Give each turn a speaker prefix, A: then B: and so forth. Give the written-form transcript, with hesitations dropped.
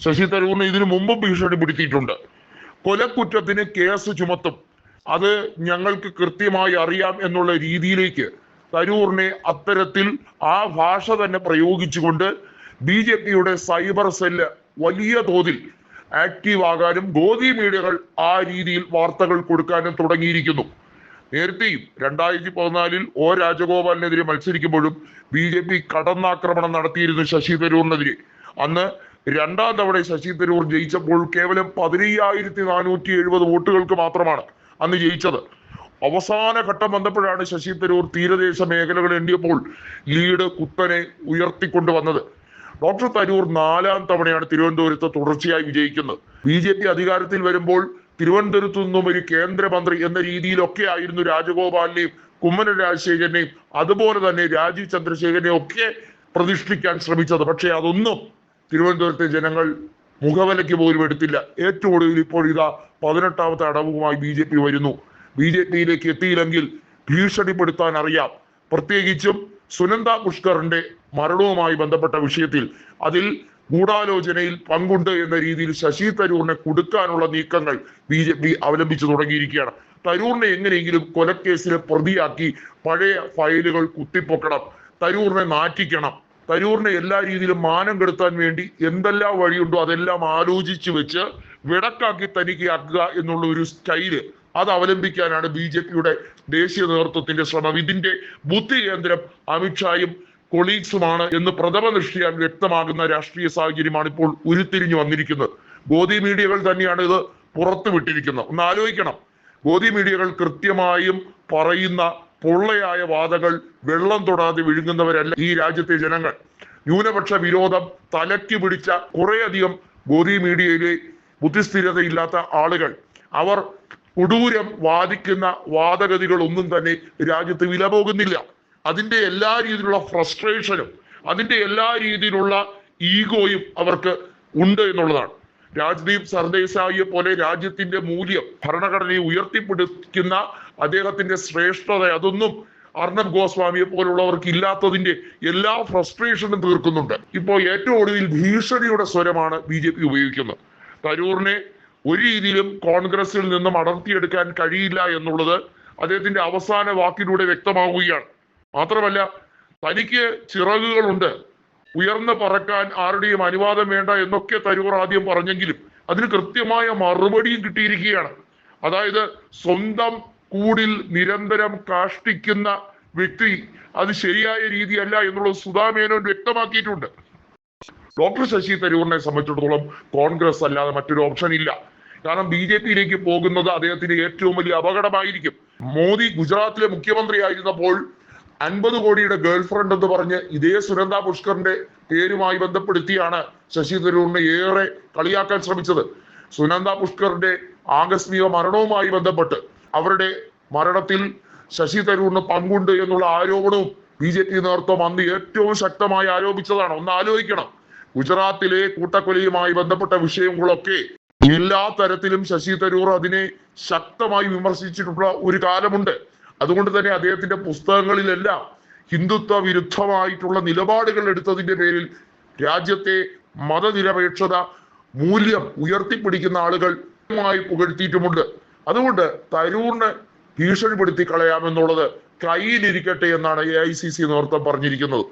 A: ശശി തരൂരിനെ ഇതിനു മുമ്പും ഭീഷണിപ്പെടുത്തിയിട്ടുണ്ട്. കൊലക്കുറ്റത്തിന് കേസ് ചുമത്തും, അത് ഞങ്ങൾക്ക് കൃത്യമായി അറിയാം എന്നുള്ള രീതിയിലേക്ക് തരൂറിനെ അത്തരത്തിൽ ആ ഭാഷ തന്നെ പ്രയോഗിച്ചുകൊണ്ട് BJP-യുടെ സൈബർ സെല്ല് വലിയ തോതിൽ ആക്റ്റീവ് ആകാനും ഗോദി മീഡിയകൾ ആ രീതിയിൽ വാർത്തകൾ കൊടുക്കാനും തുടങ്ങിയിരിക്കുന്നു. നേരത്തെയും 2014 O രാജഗോപാലിനെതിരെ മത്സരിക്കുമ്പോഴും BJP കടന്നാക്രമണം നടത്തിയിരുന്നു ശശി തരൂറിനെതിരെ. അന്ന് രണ്ടാം തവണ ശശി തരൂർ ജയിച്ചപ്പോൾ കേവലം 15,470 വോട്ടുകൾക്ക് മാത്രമാണ് അന്ന് ജയിച്ചത്. അവസാന ഘട്ടം വന്നപ്പോഴാണ് ശശി തരൂർ തീരദേശ മേഖലകൾ എണ്ണിയപ്പോൾ ലീഡ് കുത്തനെ ഉയർത്തിക്കൊണ്ടുവന്നത്. ഡോക്ടർ തരൂർ 4ാം തവണയാണ് തിരുവനന്തപുരത്ത് തുടർച്ചയായി വിജയിക്കുന്നത്. BJP അധികാരത്തിൽ വരുമ്പോൾ തിരുവനന്തപുരത്തു നിന്നും ഒരു കേന്ദ്രമന്ത്രി എന്ന രീതിയിലൊക്കെ ആയിരുന്നു രാജഗോപാലിനെയും കുമ്മനം രാജശേഖരനെയും അതുപോലെ തന്നെ രാജീവ് ചന്ദ്രശേഖരനെയും ഒക്കെ പ്രതിഷ്ഠിക്കാൻ ശ്രമിച്ചത്. പക്ഷെ അതൊന്നും തിരുവനന്തപുരത്തെ ജനങ്ങൾ മുഖവിലയ്ക്ക് പോലും എടുത്തില്ല. ഏറ്റവും ഒടുവിൽ ഇപ്പോൾ ഇതാ 18ാമത്തെ അടവുമായി BJP വരുന്നു. BJP-യിലേക്ക് എത്തിയില്ലെങ്കിൽ ഭീഷണിപ്പെടുത്താൻ അറിയാം. പ്രത്യേകിച്ചും സുനന്ദ പുഷ്കറിന്റെ മരണവുമായി ബന്ധപ്പെട്ട വിഷയത്തിൽ അതിൽ ഗൂഢാലോചനയിൽ പങ്കുണ്ട് എന്ന രീതിയിൽ ശശി തരൂറിനെ കുടുക്കാനുള്ള നീക്കങ്ങൾ BJP അവലംബിച്ചു തുടങ്ങിയിരിക്കുകയാണ്. തരൂറിനെ എങ്ങനെയെങ്കിലും കൊലക്കേസിലെ പ്രതിയാക്കി പഴയ ഫയലുകൾ കുത്തിപ്പൊക്കണം, തരൂറിനെ നാറ്റിക്കണം, തരൂറിനെ എല്ലാ രീതിയിലും മാനം കെടുത്താൻ വേണ്ടി എന്തെല്ലാം വഴിയുണ്ടോ അതെല്ലാം ആലോചിച്ച് വെച്ച് വിടക്കാക്കി തനിക്കാക്കുക എന്നുള്ള ഒരു സ്റ്റൈല് അത് അവലംബിക്കാനാണ് BJP-യുടെ ദേശീയ നേതൃത്വത്തിന്റെ ശ്രമം. ഇതിന്റെ ബുദ്ധി കേന്ദ്രം അമിത്ഷായും കൊളീഗ്സുമാണ് എന്ന് പ്രഥമ ദൃഷ്ടിയാൽ വ്യക്തമാകുന്ന രാഷ്ട്രീയ സാഹചര്യമാണ് ഇപ്പോൾ ഉരുത്തിരിഞ്ഞു വന്നിരിക്കുന്നത്. ഗോദി മീഡിയകൾ തന്നെയാണ് ഇത് പുറത്തു വിട്ടിരിക്കുന്നത്. ഒന്ന് ആലോചിക്കണം, ഗോദി മീഡിയകൾ കൃത്യമായും പറയുന്ന പൊള്ളയായ വാദങ്ങൾ വെള്ളം തൊടാതെ വിഴുങ്ങുന്നവരല്ല ഈ രാജ്യത്തെ ജനങ്ങൾ. ന്യൂനപക്ഷ വിരോധം തലയ്ക്ക് പിടിച്ച കുറേയധികം ഗോദി മീഡിയയിലെ ബുദ്ധിസ്ഥിരതയില്ലാത്ത ആളുകൾ, അവർ കൊടൂരം വാദിക്കുന്ന വാദഗതികൾ ഒന്നും തന്നെ രാജ്യത്ത് വില പോകുന്നില്ല. അതിന്റെ എല്ലാ രീതിയിലുള്ള ഫ്രസ്ട്രേഷനും അതിന്റെ എല്ലാ രീതിയിലുള്ള ഈഗോയും അവർക്ക് ഉണ്ട് എന്നുള്ളതാണ്. രാജ്ദീപ് സർദേശായിയെ പോലെ രാജ്യത്തിന്റെ മൂല്യം, ഭരണഘടനയെ ഉയർത്തിപ്പിടിക്കുന്ന അദ്ദേഹത്തിന്റെ ശ്രേഷ്ഠത, അതൊന്നും അർണബ് ഗോസ്വാമിയെ പോലുള്ളവർക്ക് ഇല്ലാത്തതിന്റെ എല്ലാ ഫ്രസ്ട്രേഷനും തീർക്കുന്നുണ്ട്. ഇപ്പോൾ ഏറ്റവും ഒടുവിൽ ഭീഷണിയുടെ സ്വരമാണ് BJP ഉപയോഗിക്കുന്നത്. തരൂറിനെ ഒരു രീതിയിലും കോൺഗ്രസിൽ നിന്നും അടർത്തിയെടുക്കാൻ കഴിയില്ല എന്നുള്ളത് അദ്ദേഹത്തിന്റെ അവസാന വാക്കിലൂടെ വ്യക്തമാവുകയാണ്. മാത്രമല്ല, തനിക്ക് ചിറകുകളുണ്ട്, ഉയർന്ന് പറക്കാൻ ആരുടെയും അനുവാദം വേണ്ട എന്നൊക്കെ തരൂർ ആദ്യം പറഞ്ഞെങ്കിലും അതിന് കൃത്യമായ മറുപടിയും കിട്ടിയിരിക്കുകയാണ്. അതായത് സ്വന്തം കൂടിൽ നിരന്തരം കാഷ്ടിക്കുന്ന വ്യക്തി അത് ശരിയായ രീതിയല്ല എന്നുള്ളത് സുധാ മേനോൻ വ്യക്തമാക്കിയിട്ടുണ്ട്. ഡോക്ടർ ശശി തരൂരിനെ സംബന്ധിച്ചിടത്തോളം കോൺഗ്രസ് അല്ലാതെ മറ്റൊരു ഓപ്ഷൻ ഇല്ല. കാരണം BJP-യിലേക്ക് പോകുന്നത് അദ്ദേഹത്തിന് ഏറ്റവും വലിയ അപകടമായിരിക്കും. മോദി ഗുജറാത്തിലെ മുഖ്യമന്ത്രി ആയിരുന്നപ്പോൾ 50 കോടിയുടെ ഗേൾഫ്രണ്ട് എന്ന് പറഞ്ഞ് ഇതേ സുനന്ദ പുഷ്കറിന്റെ പേരുമായി ബന്ധപ്പെടുത്തിയാണ് ശശി തരൂരിനെ ഏറെ കളിയാക്കാൻ ശ്രമിച്ചത്. സുനന്ദ പുഷ്കറിന്റെ ആകസ്മിക മരണവുമായി ബന്ധപ്പെട്ട് അവരുടെ മരണത്തിൽ ശശി തരൂരിന് പങ്കുണ്ട് എന്നുള്ള ആരോപണവും BJP നേതൃത്വം അന്ന് ഏറ്റവും ശക്തമായി ആരോപിച്ചതാണ്. ഒന്ന് ആലോചിക്കണം, ഗുജറാത്തിലെ കൂട്ടക്കൊലയുമായി ബന്ധപ്പെട്ട വിഷയങ്ങളൊക്കെ എല്ലാ തരത്തിലും ശശി തരൂർ അതിനെ ശക്തമായി വിമർശിച്ചിട്ടുള്ള ഒരു കാലമുണ്ട്. അതുകൊണ്ട് തന്നെ അദ്ദേഹത്തിന്റെ പുസ്തകങ്ങളിലെല്ലാം ഹിന്ദുത്വ വിരുദ്ധമായിട്ടുള്ള നിലപാടുകൾ എടുത്തതിന്റെ പേരിൽ രാജ്യത്തെ മതനിരപേക്ഷത മൂല്യം ഉയർത്തിപ്പിടിക്കുന്ന ആളുകൾ പുകഴ്ത്തിയിട്ടുമുണ്ട്. അതുകൊണ്ട് തരൂറിന് ഭീഷണിപ്പെടുത്തി കളയാമെന്നുള്ളത് കയ്യിലിരിക്കട്ടെ എന്നാണ് AICC നേതൃത്വം പറഞ്ഞിരിക്കുന്നത്.